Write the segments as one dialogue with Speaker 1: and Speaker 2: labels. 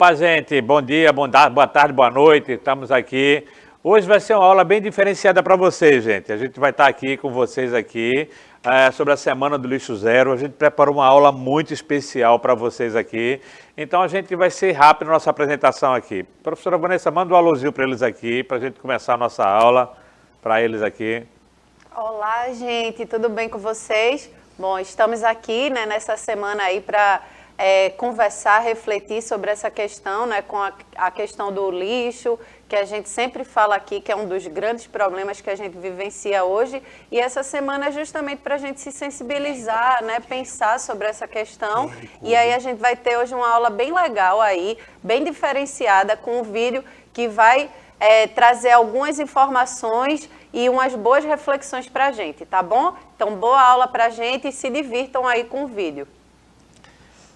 Speaker 1: Opa, gente, bom dia, boa tarde, boa noite, estamos aqui. Hoje vai ser uma aula bem diferenciada para vocês, gente. A gente vai estar aqui com vocês aqui sobre a Semana do Lixo Zero. A gente preparou uma aula muito especial para vocês aqui. Então a gente vai ser rápido na nossa apresentação aqui. Professora Vanessa, manda um alôzinho para eles aqui, para a gente começar a nossa aula, para eles aqui.
Speaker 2: Olá, gente, tudo bem com vocês? Bom, estamos aqui nessa semana aí para conversar, refletir sobre essa questão, com a questão do lixo, que a gente sempre fala aqui que é um dos grandes problemas que a gente vivencia hoje. E essa semana é justamente para a gente se sensibilizar, pensar sobre essa questão. E aí a gente vai ter hoje uma aula bem legal aí, bem diferenciada, com um vídeo que vai trazer algumas informações e umas boas reflexões para a gente, tá bom? Então, boa aula para a gente e se divirtam aí com o vídeo.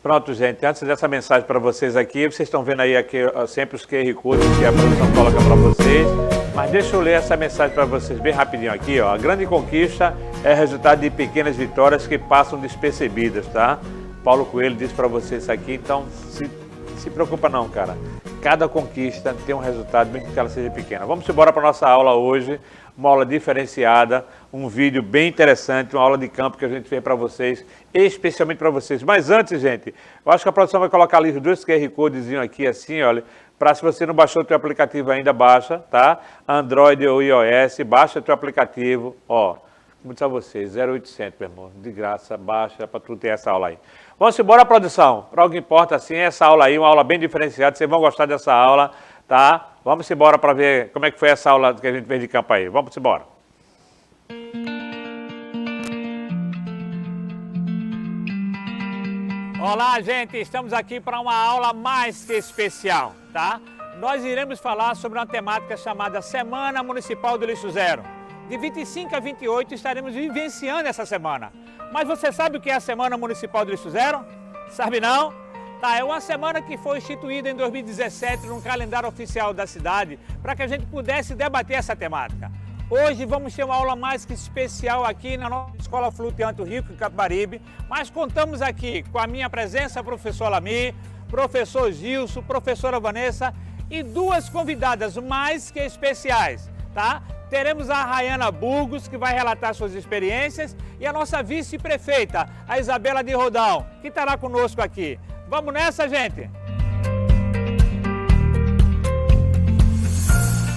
Speaker 1: Pronto, gente, antes dessa mensagem para vocês aqui, vocês estão vendo aí aqui, sempre os QR Codes que a produção coloca para vocês, mas deixa eu ler essa mensagem para vocês bem rapidinho aqui, ó. A grande conquista é resultado de pequenas vitórias que passam despercebidas, tá? Paulo Coelho disse para vocês isso aqui, então se preocupa não, cara. Cada conquista tem um resultado, mesmo que ela seja pequena. Vamos embora para a nossa aula hoje, uma aula diferenciada, um vídeo bem interessante, uma aula de campo que a gente fez para vocês, especialmente para vocês. Mas antes, gente, eu acho que a produção vai colocar ali os dois QR Codezinhos aqui, assim, olha, para se você não baixou o teu aplicativo ainda, baixa, tá? Android ou iOS, baixa o teu aplicativo, ó, como disse a vocês, 0800, meu irmão, de graça, baixa para tu ter essa aula aí. Vamos embora, produção, para o que importa, assim, essa aula aí, uma aula bem diferenciada, vocês vão gostar dessa aula, tá? Vamos embora para ver como é que foi essa aula que a gente fez de campo aí. Vamos embora. Olá, gente. Estamos aqui para uma aula mais que especial, tá? Nós iremos falar sobre uma temática chamada Semana Municipal do Lixo Zero. De 25 a 28 estaremos vivenciando essa semana. Mas você sabe o que é a Semana Municipal do Lixo Zero? Sabe não? Tá, é uma semana que foi instituída em 2017 no calendário oficial da cidade para que a gente pudesse debater essa temática. Hoje vamos ter uma aula mais que especial aqui na nossa Escola Flutuante Rico em Capibaribe, mas contamos aqui com a minha presença, professor Lami, professor Gilson, professora Vanessa e duas convidadas mais que especiais, tá? Teremos a Rayana Burgos, que vai relatar suas experiências, e a nossa vice-prefeita, a Isabela de Rodão, que estará conosco aqui. Vamos nessa, gente?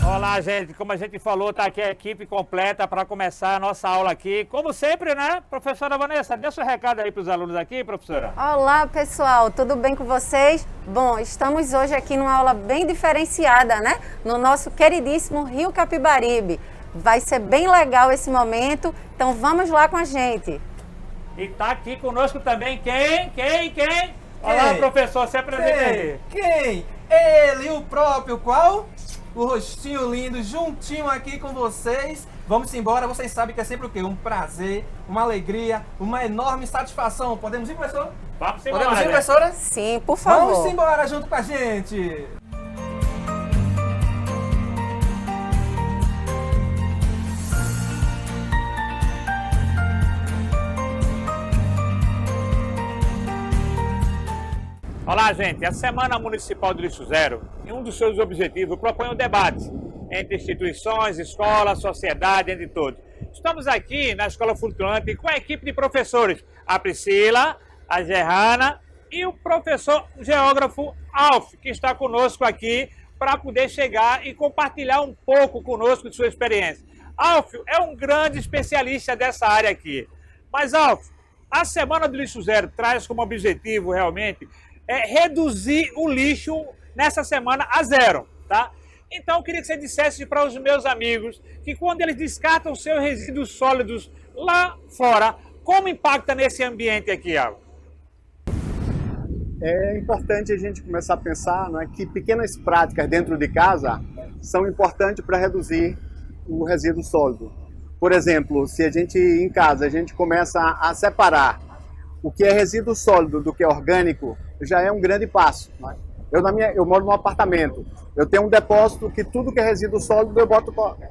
Speaker 1: Olá, gente. Como a gente falou, tá aqui a equipe completa para começar a nossa aula aqui. Como sempre, né? Professora Vanessa, dê seu recado aí para os alunos aqui, professora.
Speaker 2: Olá, pessoal. Tudo bem com vocês? Bom, estamos hoje aqui numa aula bem diferenciada, no nosso queridíssimo Rio Capibaribe. Vai ser bem legal esse momento, então vamos lá com a gente.
Speaker 1: E tá aqui conosco também quem? Olá, professor, se apresenta aí.
Speaker 3: Quem? Ele, o próprio, qual? O rostinho lindo, juntinho aqui com vocês. Vamos embora, vocês sabem que é sempre o quê? Um prazer, uma alegria, uma enorme satisfação. Podemos ir, professor?
Speaker 1: Vamos embora.
Speaker 3: Podemos ir, professora?
Speaker 2: Sim, por favor.
Speaker 3: Vamos embora junto com a gente.
Speaker 1: Olá, gente. A Semana Municipal do Lixo Zero, em um dos seus objetivos, propõe um debate entre instituições, escolas, sociedade, entre todos. Estamos aqui na Escola Flutuante com a equipe de professores, a Priscila, a Gerrana e o professor geógrafo Alf, que está conosco aqui para poder chegar e compartilhar um pouco conosco de sua experiência. Alf é um grande especialista dessa área aqui. Mas, Alf, a Semana do Lixo Zero traz como objetivo, realmente, reduzir o lixo nessa semana a zero, tá? Então eu queria que você dissesse para os meus amigos que quando eles descartam os seus resíduos sólidos lá fora, como impacta nesse ambiente aqui, Alvo?
Speaker 4: É importante a gente começar a pensar, que pequenas práticas dentro de casa são importantes para reduzir o resíduo sólido. Por exemplo, se a gente em casa a gente começa a separar o que é resíduo sólido do que é orgânico, já é um grande passo. Eu moro num apartamento, eu tenho um depósito que tudo que é resíduo sólido eu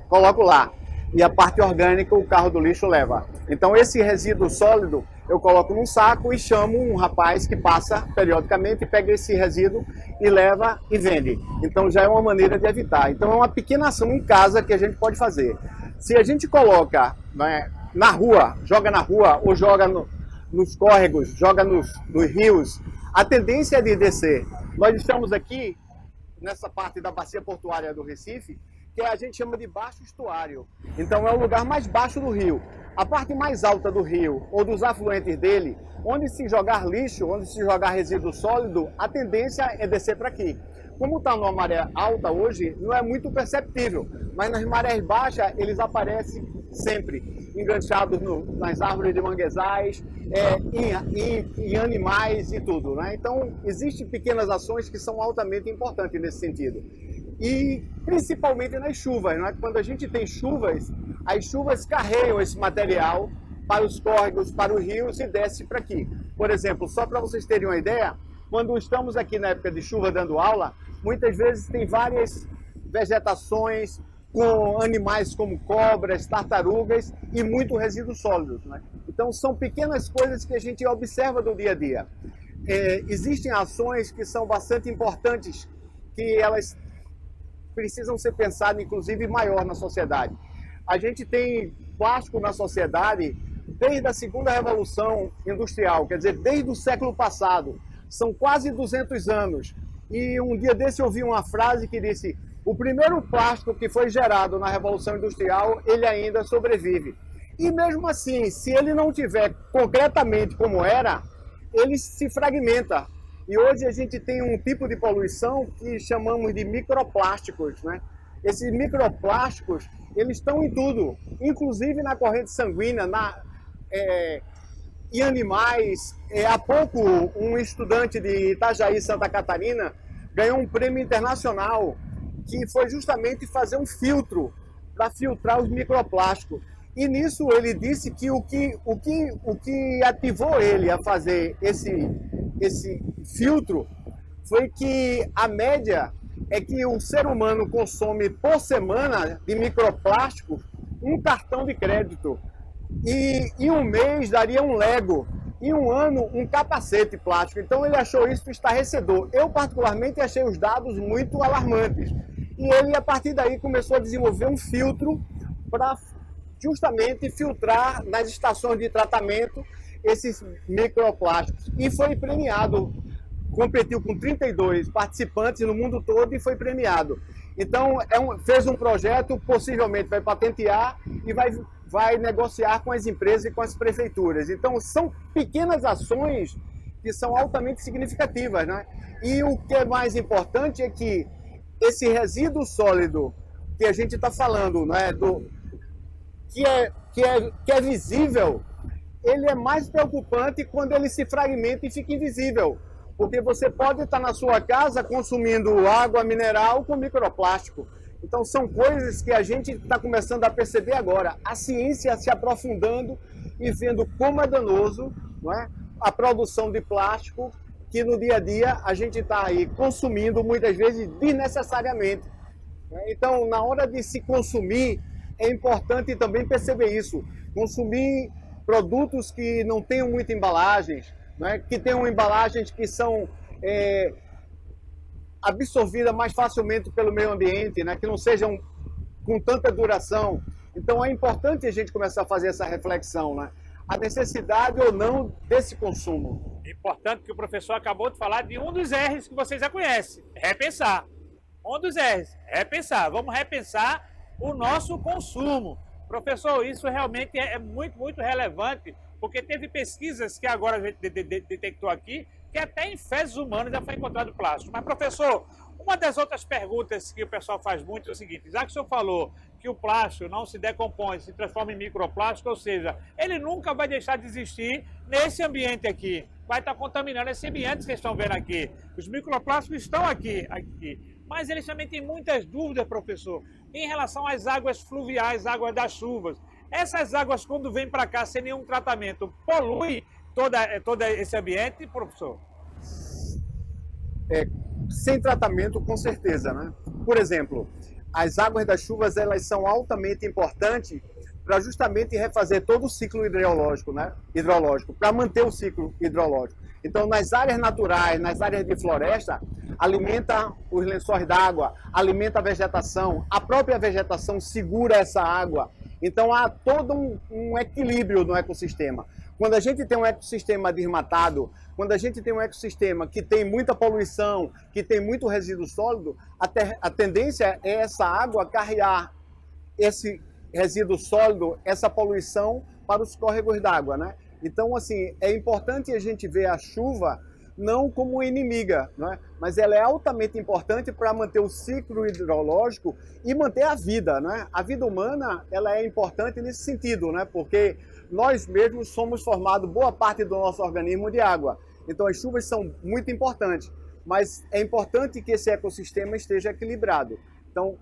Speaker 4: coloco lá. e a parte orgânica o carro do lixo leva. Então esse resíduo sólido eu coloco num saco e chamo um rapaz que passa periodicamente, pega esse resíduo e leva e vende. Então já é uma maneira de evitar. Então é uma pequena ação em casa que a gente pode fazer. Se a gente coloca, né, na rua, joga na rua ou joga nos córregos, joga nos rios, a tendência é de descer. Nós estamos aqui nessa parte da bacia portuária do Recife, que a gente chama de baixo estuário. Então é o lugar mais baixo do rio. A parte mais alta do rio, ou dos afluentes dele, onde se jogar lixo, onde se jogar resíduo sólido, a tendência é descer para aqui. Como está numa maré alta hoje, não é muito perceptível, mas nas marés baixas eles aparecem sempre, enganchados nas árvores de manguezais, em animais e tudo, né? Então, existem pequenas ações que são altamente importantes nesse sentido. E principalmente nas chuvas, né? Quando a gente tem chuvas, as chuvas carregam esse material para os córregos, para os rios e desce para aqui. Por exemplo, só para vocês terem uma ideia, quando estamos aqui na época de chuva dando aula, muitas vezes tem várias vegetações com animais como cobras, tartarugas e muito resíduos sólidos, né? Então são pequenas coisas que a gente observa do dia a dia. Existem ações que são bastante importantes, que elas precisam ser pensadas, inclusive, maior na sociedade. A gente tem plástico na sociedade desde a segunda revolução industrial, quer dizer, desde o século passado. São quase 200 anos. E um dia desse eu ouvi uma frase que disse: o primeiro plástico que foi gerado na Revolução Industrial, ele ainda sobrevive. E mesmo assim, se ele não tiver concretamente como era, ele se fragmenta. E hoje a gente tem um tipo de poluição que chamamos de microplásticos, né? Esses microplásticos, eles estão em tudo, inclusive na corrente sanguínea, em animais. Há pouco, um estudante de Itajaí, Santa Catarina, ganhou um prêmio internacional que foi justamente fazer um filtro para filtrar os microplásticos. E nisso ele disse que o que ativou ele a fazer esse filtro foi que a média é que o ser humano consome por semana de microplástico um cartão de crédito. E em um mês daria um Lego, em um ano um capacete plástico. Então ele achou isso estarrecedor. Eu particularmente achei os dados muito alarmantes. E ele, a partir daí, começou a desenvolver um filtro para justamente filtrar nas estações de tratamento esses microplásticos. E foi premiado, competiu com 32 participantes no mundo todo e foi premiado. Então, fez um projeto, possivelmente vai patentear e vai negociar com as empresas e com as prefeituras. Então, são pequenas ações que são altamente significativas, né? E o que é mais importante é que esse resíduo sólido que a gente está falando, né, que é visível, ele é mais preocupante quando ele se fragmenta e fica invisível. Porque você pode estar na sua casa consumindo água mineral com microplástico. Então são coisas que a gente está começando a perceber agora. A ciência se aprofundando e vendo como é danoso, não é, a produção de plástico, que no dia a dia a gente está aí consumindo muitas vezes desnecessariamente. Então, na hora de se consumir, é importante também perceber isso. Consumir produtos que não tenham muitas embalagens, né? Que tenham embalagens que são absorvidas mais facilmente pelo meio ambiente, né? Que não sejam com tanta duração. Então, é importante a gente começar a fazer essa reflexão, né? A necessidade ou não desse consumo.
Speaker 1: Importante que o professor acabou de falar de um dos R's que vocês já conhecem, repensar. Um dos R's, repensar. Vamos repensar o nosso consumo. Professor, isso realmente é muito, muito relevante, porque teve pesquisas que agora a gente detectou aqui, que até em fezes humanas já foi encontrado plástico. Mas, professor, uma das outras perguntas que o pessoal faz muito é o seguinte: já que o senhor falou que o plástico não se decompõe, se transforma em microplástico, ou seja, ele nunca vai deixar de existir nesse ambiente aqui. Vai estar contaminando esse ambiente que vocês estão vendo aqui. Os microplásticos estão aqui. Mas eles também têm muitas dúvidas, professor, em relação às águas fluviais, águas das chuvas. Essas águas, quando vêm para cá sem nenhum tratamento, poluem todo esse ambiente, professor?
Speaker 4: Sem tratamento, com certeza, né? Por exemplo, as águas das chuvas elas são altamente importantes para justamente refazer todo o ciclo hidrológico, né? Para manter o ciclo hidrológico. Então, nas áreas naturais, nas áreas de floresta, alimenta os lençóis d'água, alimenta a vegetação, a própria vegetação segura essa água. Então, há todo um equilíbrio no ecossistema. Quando a gente tem um ecossistema desmatado, quando a gente tem um ecossistema que tem muita poluição, que tem muito resíduo sólido, a tendência é essa água carregar esse resíduo sólido, essa poluição para os córregos d'água, né? Então, assim, é importante a gente ver a chuva não como inimiga, né? Mas ela é altamente importante para manter o ciclo hidrológico e manter a vida, né? A vida humana, ela é importante nesse sentido, né? Porque nós mesmos somos formados, boa parte do nosso organismo, de água. Então, as chuvas são muito importantes, mas é importante que esse ecossistema esteja equilibrado. Então,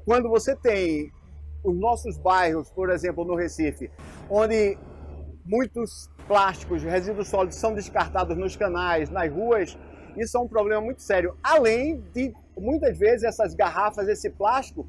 Speaker 4: quando você tem os nossos bairros, por exemplo, no Recife, onde muitos plásticos, resíduos sólidos são descartados nos canais, nas ruas, isso é um problema muito sério. Além de, muitas vezes, essas garrafas, esse plástico,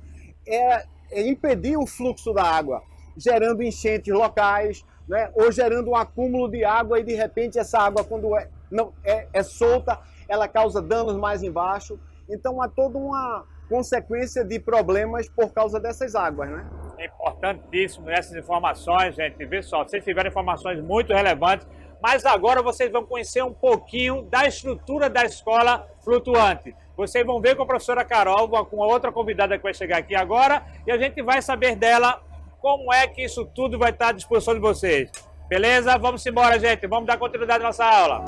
Speaker 4: impedir o fluxo da água, gerando enchentes locais, né? Ou gerando um acúmulo de água e, de repente, essa água, quando é solta, ela causa danos mais embaixo. Então, há toda uma consequência de problemas por causa dessas águas, né?
Speaker 1: É importantíssimo essas informações, gente. Vê só, vocês tiveram informações muito relevantes, mas agora vocês vão conhecer um pouquinho da estrutura da escola flutuante. Vocês vão ver com a professora Carol, com a outra convidada que vai chegar aqui agora, e a gente vai saber dela como é que isso tudo vai estar à disposição de vocês. Beleza? Vamos embora, gente. Vamos dar continuidade à nossa aula.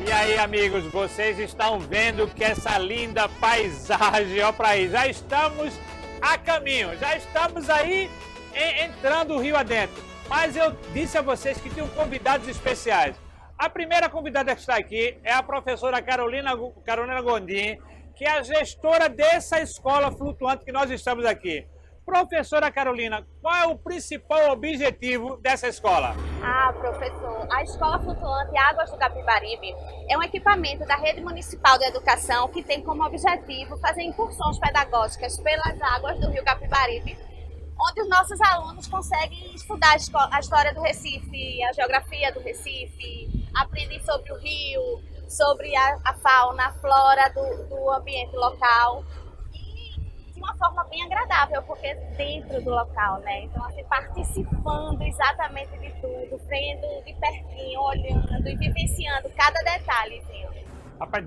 Speaker 1: E aí, amigos, vocês estão vendo que essa linda paisagem, ó, para aí, já estamos a caminho, já estamos aí entrando o rio adentro. Mas eu disse a vocês que tinham convidados especiais. A primeira convidada que está aqui é a professora Carolina Gondim, que é a gestora dessa escola flutuante que nós estamos aqui. Professora Carolina, qual é o principal objetivo dessa escola?
Speaker 5: Professor, a Escola Flutuante Águas do Capibaribe é um equipamento da Rede Municipal de Educação que tem como objetivo fazer incursões pedagógicas pelas águas do rio Capibaribe, onde os nossos alunos conseguem estudar a história do Recife, a geografia do Recife, aprender sobre o rio, sobre a fauna, a flora do ambiente local. De uma forma bem agradável, porque dentro do local, né? Então, assim, participando exatamente de tudo, vendo de pertinho, olhando e vivenciando cada detalhezinho.
Speaker 1: Rapaz,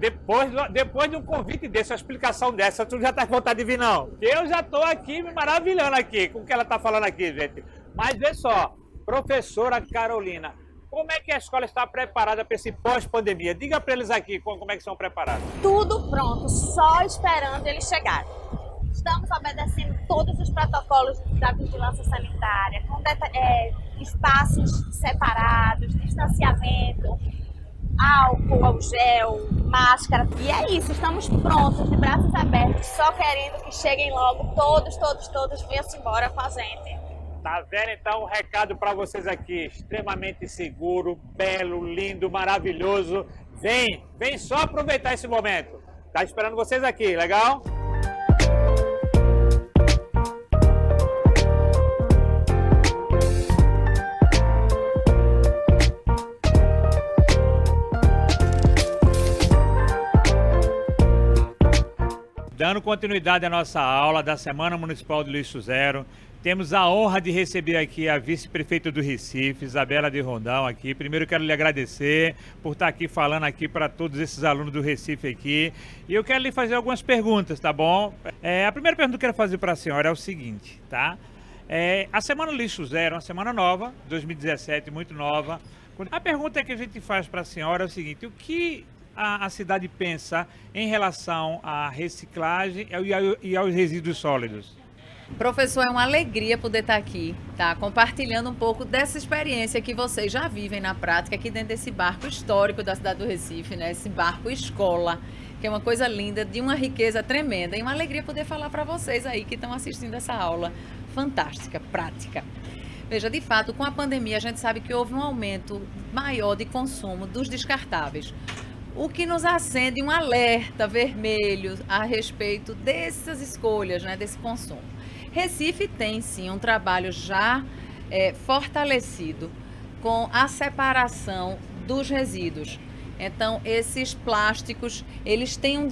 Speaker 1: depois de um convite desse, uma explicação dessa, tu já tá com vontade de vir, não? Eu já tô aqui me maravilhando aqui com o que ela tá falando aqui, gente. Mas vê só, professora Carolina, como é que a escola está preparada para esse pós-pandemia? Diga para eles aqui como é que são preparados.
Speaker 5: Tudo pronto, só esperando eles chegarem. Estamos obedecendo todos os protocolos da vigilância sanitária, com espaços separados, distanciamento, álcool, gel, máscara. E é isso, estamos prontos, de braços abertos, só querendo que cheguem logo todos venham-se embora com a gente.
Speaker 1: Tá vendo então um recado para vocês aqui, extremamente seguro, belo, lindo, maravilhoso. Vem só aproveitar esse momento. Tá esperando vocês aqui, legal? Dando continuidade à nossa aula da Semana Municipal do Lixo Zero, temos a honra de receber aqui a vice-prefeita do Recife, Isabela de Rondão, aqui. Primeiro quero lhe agradecer por estar aqui falando aqui para todos esses alunos do Recife aqui. E eu quero lhe fazer algumas perguntas, tá bom? A primeira pergunta que eu quero fazer para a senhora é o seguinte, tá? A Semana Lixo Zero é uma semana nova, 2017, muito nova. A pergunta que a gente faz para a senhora é o seguinte: o que a cidade pensa em relação à reciclagem e aos resíduos sólidos?
Speaker 6: Professor, é uma alegria poder estar aqui, tá? Compartilhando um pouco dessa experiência que vocês já vivem na prática aqui dentro desse barco histórico da cidade do Recife, né? Esse barco escola, que é uma coisa linda, de uma riqueza tremenda, e uma alegria poder falar para vocês aí que estão assistindo essa aula fantástica, prática. Veja, de fato, com a pandemia, a gente sabe que houve um aumento maior de consumo dos descartáveis, o que nos acende um alerta vermelho a respeito dessas escolhas, né, desse consumo. Recife tem, sim, um trabalho já fortalecido com a separação dos resíduos. Então, esses plásticos, eles têm um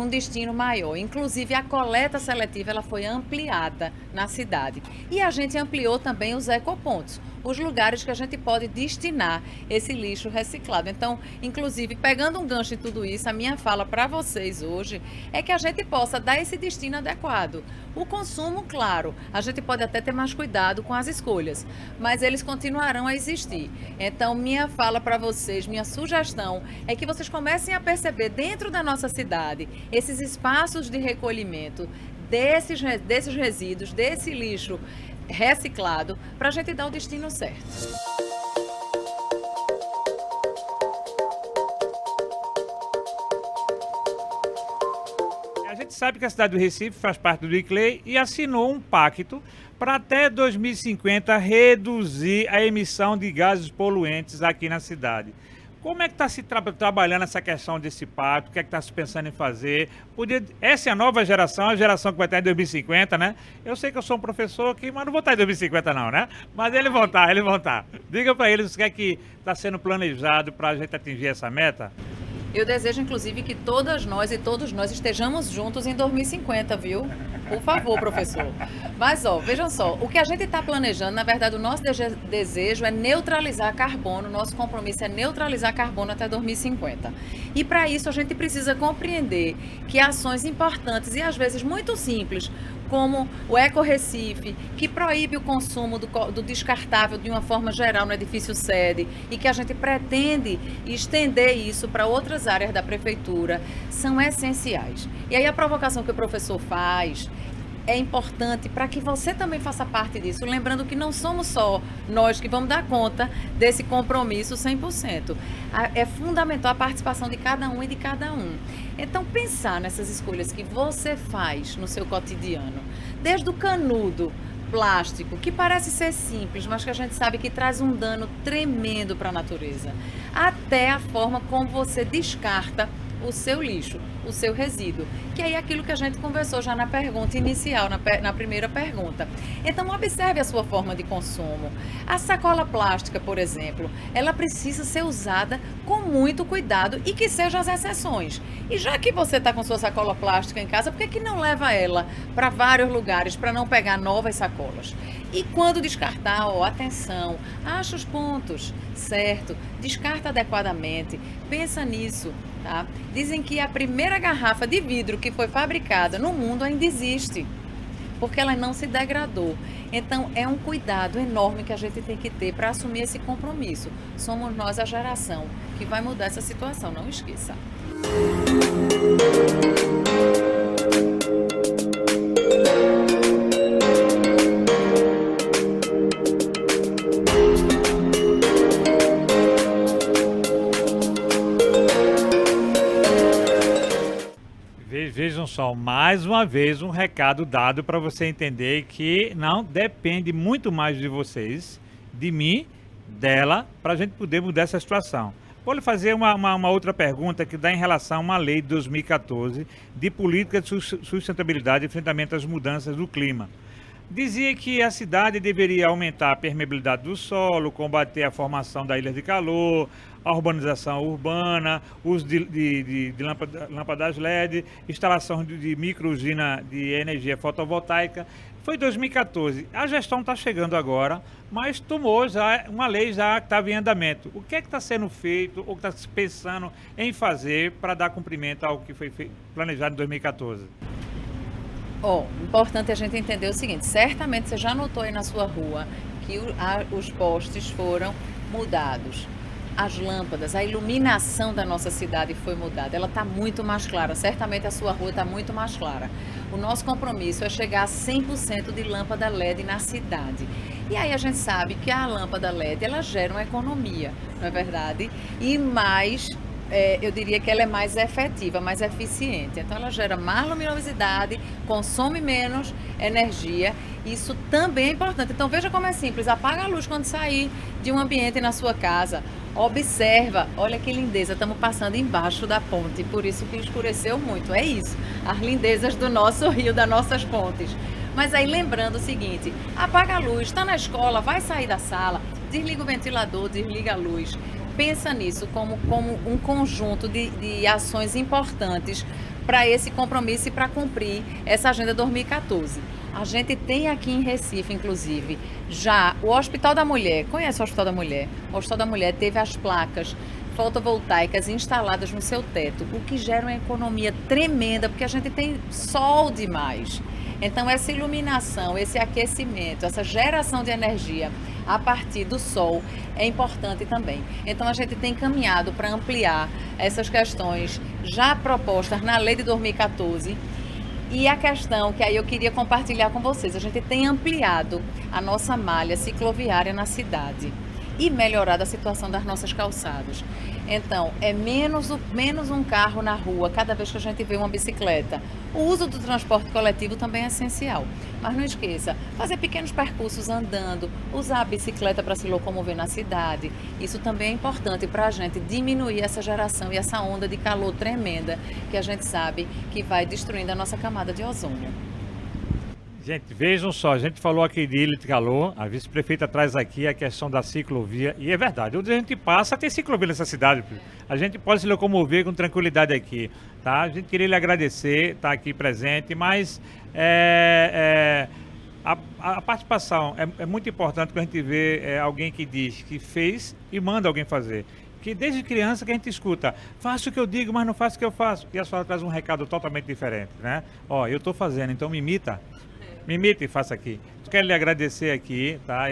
Speaker 6: destino maior. Inclusive, a coleta seletiva ela foi ampliada na cidade. E a gente ampliou também os ecopontos, os lugares que a gente pode destinar esse lixo reciclado. Então, inclusive, pegando um gancho em tudo isso, a minha fala para vocês hoje é que a gente possa dar esse destino adequado. O consumo, claro, a gente pode até ter mais cuidado com as escolhas, mas eles continuarão a existir. Então, minha fala para vocês, minha sugestão é que vocês comecem a perceber dentro da nossa cidade esses espaços de recolhimento desses resíduos, desse lixo reciclado, para a gente dar o destino certo.
Speaker 7: A gente sabe que a cidade do Recife faz parte do ICLEI e assinou um pacto para até 2050 reduzir a emissão de gases poluentes aqui na cidade. Como é que está se trabalhando essa questão desse pacto? O que é que está se pensando em fazer? Essa é a nova geração, a geração que vai estar em 2050, né? Eu sei que eu sou um professor aqui, mas não vou estar em 2050 não, né? Mas eles vão estar. Diga para eles o que é que está sendo planejado para a gente atingir essa meta.
Speaker 6: Eu desejo, inclusive, que todas nós e todos nós estejamos juntos em 2050, viu? Por favor, professor. Mas, vejam só, o que a gente está planejando, na verdade, o nosso desejo é neutralizar carbono, nosso compromisso é neutralizar carbono até 2050. E, para isso, a gente precisa compreender que ações importantes e, às vezes, muito simples, como o Eco Recife, que proíbe o consumo do descartável de uma forma geral no edifício sede e que a gente pretende estender isso para outras áreas da prefeitura, são essenciais. E aí a provocação que o professor faz é importante para que você também faça parte disso, lembrando que não somos só nós que vamos dar conta desse compromisso 100%. É fundamental a participação de cada um e de cada um. Então, pensar nessas escolhas que você faz no seu cotidiano, desde o canudo plástico, que parece ser simples, mas que a gente sabe que traz um dano tremendo para a natureza, até a forma como você descarta o seu lixo, o seu resíduo, que é aquilo que a gente conversou já na pergunta inicial, na primeira pergunta. Então, observe a sua forma de consumo. A sacola plástica, por exemplo, ela precisa ser usada com muito cuidado e que sejam as exceções. E já que você está com sua sacola plástica em casa, por que não leva ela para vários lugares para não pegar novas sacolas? E quando descartar, atenção, acha os pontos, certo? Descarta adequadamente, pensa nisso. Tá? Dizem que a primeira garrafa de vidro que foi fabricada no mundo ainda existe, porque ela não se degradou. Então, é um cuidado enorme que a gente tem que ter para assumir esse compromisso. Somos nós a geração que vai mudar essa situação, não esqueça.
Speaker 7: Vejam só, mais uma vez um recado dado para você entender que não depende muito mais de vocês, de mim, dela, para a gente poder mudar essa situação. Vou lhe fazer uma outra pergunta que dá em relação a uma lei de 2014 de política de sustentabilidade e enfrentamento às mudanças do clima. Dizia que a cidade deveria aumentar a permeabilidade do solo, combater a formação da ilha de calor, a urbanização urbana, uso de lâmpadas LED, instalação de micro-usina de energia fotovoltaica. Foi 2014. A gestão está chegando agora, mas tomou já uma lei já que estava em andamento. O que é que está sendo feito ou está se pensando em fazer para dar cumprimento ao que foi planejado em 2014?
Speaker 6: Importante a gente entender o seguinte, certamente você já notou aí na sua rua que os postes foram mudados. As lâmpadas, a iluminação da nossa cidade foi mudada, ela está muito mais clara, certamente a sua rua está muito mais clara. O nosso compromisso é chegar a 100% de lâmpada LED na cidade. E aí a gente sabe que a lâmpada LED, ela gera uma economia, não é verdade? E mais eu diria que ela é mais efetiva, mais eficiente. Então ela gera mais luminosidade, consome menos energia. Isso também é importante. Então veja como é simples, apaga a luz quando sair de um ambiente na sua casa. Observa, olha que lindeza, estamos passando embaixo da ponte, por isso que escureceu muito. É isso, as lindezas do nosso rio, das nossas pontes. Mas aí lembrando o seguinte, apaga a luz, está na escola, vai sair da sala, desliga o ventilador, desliga a luz. Pensa nisso como um conjunto de ações importantes para esse compromisso e para cumprir essa Agenda 2014. A gente tem aqui em Recife, inclusive, já o Hospital da Mulher. Conhece o Hospital da Mulher? O Hospital da Mulher teve as placas fotovoltaicas instaladas no seu teto, o que gera uma economia tremenda, porque a gente tem sol demais. Então, essa iluminação, esse aquecimento, essa geração de energia a partir do sol é importante também. Então, a gente tem caminhado para ampliar essas questões já propostas na Lei de 2014. E a questão que aí eu queria compartilhar com vocês, a gente tem ampliado a nossa malha cicloviária na cidade e melhorado a situação das nossas calçadas. Então, é menos um carro na rua cada vez que a gente vê uma bicicleta. O uso do transporte coletivo também é essencial. Mas não esqueça, fazer pequenos percursos andando, usar a bicicleta para se locomover na cidade. Isso também é importante para a gente diminuir essa geração e essa onda de calor tremenda que a gente sabe que vai destruindo a nossa camada de ozônio.
Speaker 7: Gente, vejam só, a gente falou aqui de ilha de calor, a vice-prefeita traz aqui a questão da ciclovia, e é verdade, onde a gente passa tem ciclovia nessa cidade, a gente pode se locomover com tranquilidade aqui, tá? A gente queria lhe agradecer, estar aqui presente, mas a participação é muito importante quando a gente vê alguém que diz que fez e manda alguém fazer. Que desde criança que a gente escuta, faço o que eu digo, mas não faço o que eu faço. E a senhora traz um recado totalmente diferente, né? Ó, eu estou fazendo, então me imita. Me imite e faça aqui. Quero lhe agradecer aqui, tá?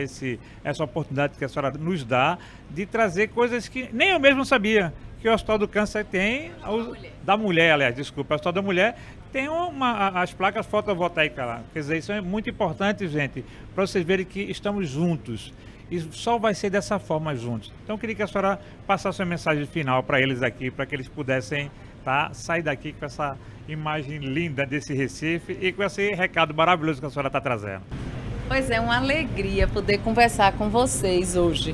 Speaker 7: Essa oportunidade que a senhora nos dá de trazer coisas que nem eu mesmo sabia que o Hospital do Câncer tem, da mulher, aliás, desculpa, o Hospital da Mulher tem as placas fotovoltaicas lá. Quer dizer, isso é muito importante, gente, para vocês verem que estamos juntos. E só vai ser dessa forma juntos. Então, eu queria que a senhora passasse uma mensagem final para eles aqui, para que eles pudessem sair daqui com essa imagem linda desse Recife e com esse recado maravilhoso que a senhora está trazendo.
Speaker 6: Pois é, uma alegria poder conversar com vocês hoje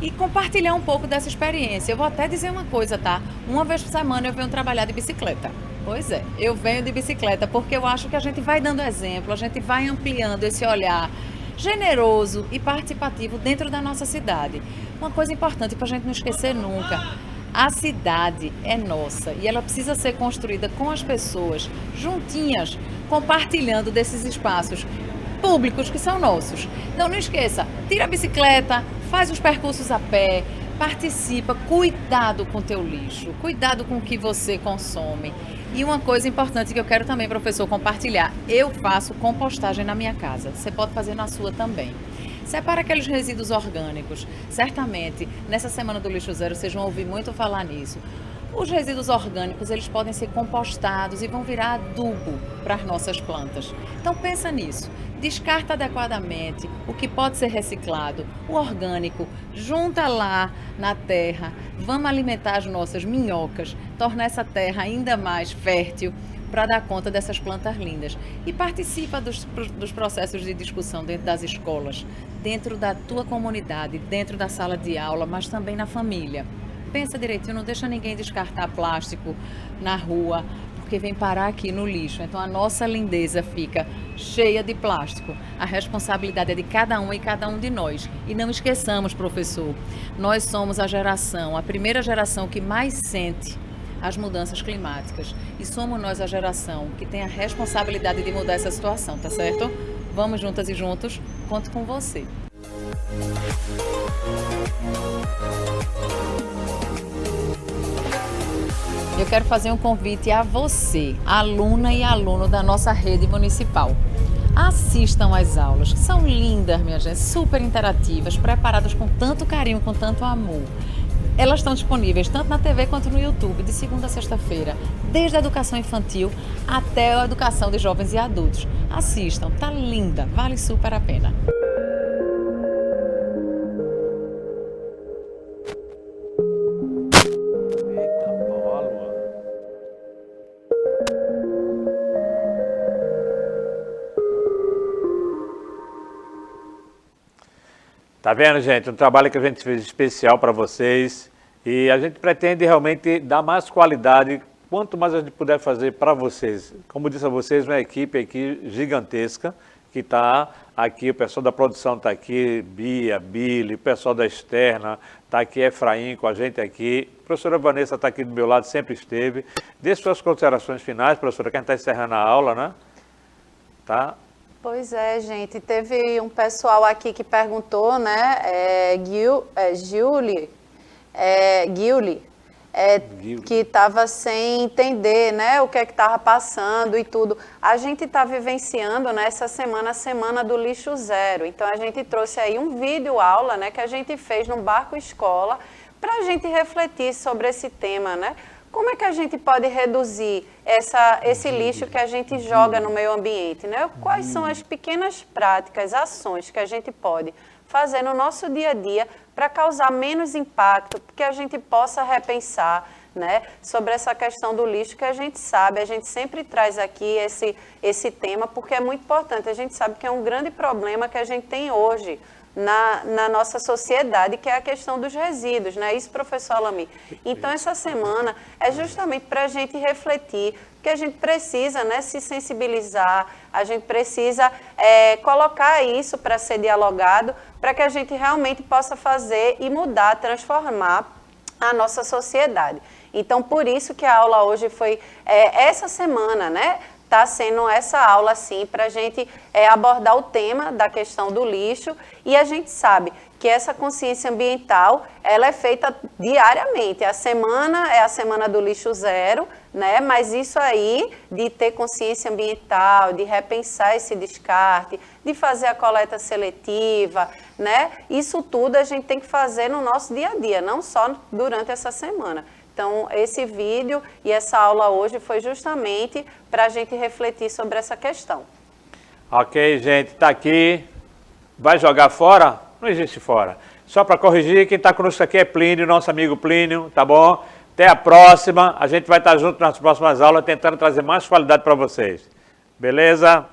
Speaker 6: e compartilhar um pouco dessa experiência. Eu vou até dizer uma coisa, tá? Uma vez por semana eu venho trabalhar de bicicleta. Pois é, eu venho de bicicleta porque eu acho que a gente vai dando exemplo, a gente vai ampliando esse olhar generoso e participativo dentro da nossa cidade. Uma coisa importante para a gente não esquecer nunca, a cidade é nossa e ela precisa ser construída com as pessoas, juntinhas, compartilhando desses espaços públicos que são nossos. Então não esqueça, tira a bicicleta, faz os percursos a pé, participa, cuidado com o teu lixo, cuidado com o que você consome. E uma coisa importante que eu quero também, professor, compartilhar, eu faço compostagem na minha casa, você pode fazer na sua também. Separa aqueles resíduos orgânicos. Certamente, nessa Semana do Lixo Zero, vocês vão ouvir muito falar nisso. Os resíduos orgânicos, eles podem ser compostados e vão virar adubo para as nossas plantas. Então, pensa nisso. Descarta adequadamente o que pode ser reciclado, o orgânico, junta lá na terra. Vamos alimentar as nossas minhocas, tornar essa terra ainda mais fértil para dar conta dessas plantas lindas. E participa dos processos de discussão dentro das escolas, dentro da tua comunidade, dentro da sala de aula, mas também na família. Pensa direitinho, não deixa ninguém descartar plástico na rua, porque vem parar aqui no lixo. Então a nossa lindeza fica cheia de plástico. A responsabilidade é de cada um e cada um de nós. E não esqueçamos, professor, nós somos a primeira geração que mais sente as mudanças climáticas. E somos nós a geração que tem a responsabilidade de mudar essa situação, tá certo? Vamos juntas e juntos, conto com você. Eu quero fazer um convite a você, aluna e aluno da nossa rede municipal. Assistam às aulas, que são lindas, minha gente, super interativas, preparadas com tanto carinho, com tanto amor. Elas estão disponíveis tanto na TV quanto no YouTube, de segunda a sexta-feira, desde a educação infantil até a educação de jovens e adultos. Assistam, tá linda, vale super a pena.
Speaker 1: Tá vendo, gente? Um trabalho que a gente fez especial para vocês e a gente pretende realmente dar mais qualidade quanto mais a gente puder fazer para vocês. Como disse a vocês, uma equipe aqui gigantesca que está aqui, o pessoal da produção está aqui, Bia, Billy, o pessoal da externa, está aqui Efraim com a gente aqui, a professora Vanessa está aqui do meu lado, sempre esteve. Dê suas considerações finais, professora, que a gente está encerrando a aula, né? Tá?
Speaker 2: Pois é, gente. Teve um pessoal aqui que perguntou, né? Giuli, que estava sem entender, né, o que é que estava passando e tudo. A gente está vivenciando nessa semana a Semana do Lixo Zero. Então a gente trouxe aí um vídeo aula, né, que a gente fez no Barco Escola para a gente refletir sobre esse tema, né? Como é que a gente pode reduzir esse lixo que a gente joga no meio ambiente, né? Quais são as pequenas práticas, ações que a gente pode fazer no nosso dia a dia para causar menos impacto, que a gente possa repensar, né, sobre essa questão do lixo que a gente sabe, a gente sempre traz aqui esse tema porque é muito importante. A gente sabe que é um grande problema que a gente tem hoje na nossa sociedade, que é a questão dos resíduos, né? Isso, professor Alami. Então, essa semana é justamente para a gente refletir, porque a gente precisa, né, se sensibilizar, a gente precisa colocar isso para ser dialogado, para que a gente realmente possa fazer e mudar, transformar a nossa sociedade. Então, por isso que a aula hoje foi essa semana, né? Está sendo essa aula, assim, para a gente abordar o tema da questão do lixo, e a gente sabe que essa consciência ambiental, ela é feita diariamente. A semana é a Semana do Lixo Zero, né? Mas isso aí, de ter consciência ambiental, de repensar esse descarte, de fazer a coleta seletiva, né? Isso tudo a gente tem que fazer no nosso dia a dia, não só durante essa semana. Então, esse vídeo e essa aula hoje foi justamente para a gente refletir sobre essa questão.
Speaker 1: Ok, gente, está aqui. Vai jogar fora? Não existe fora. Só para corrigir, quem está conosco aqui é Plínio, nosso amigo Plínio, tá bom? Até a próxima. A gente vai estar junto nas próximas aulas tentando trazer mais qualidade para vocês. Beleza?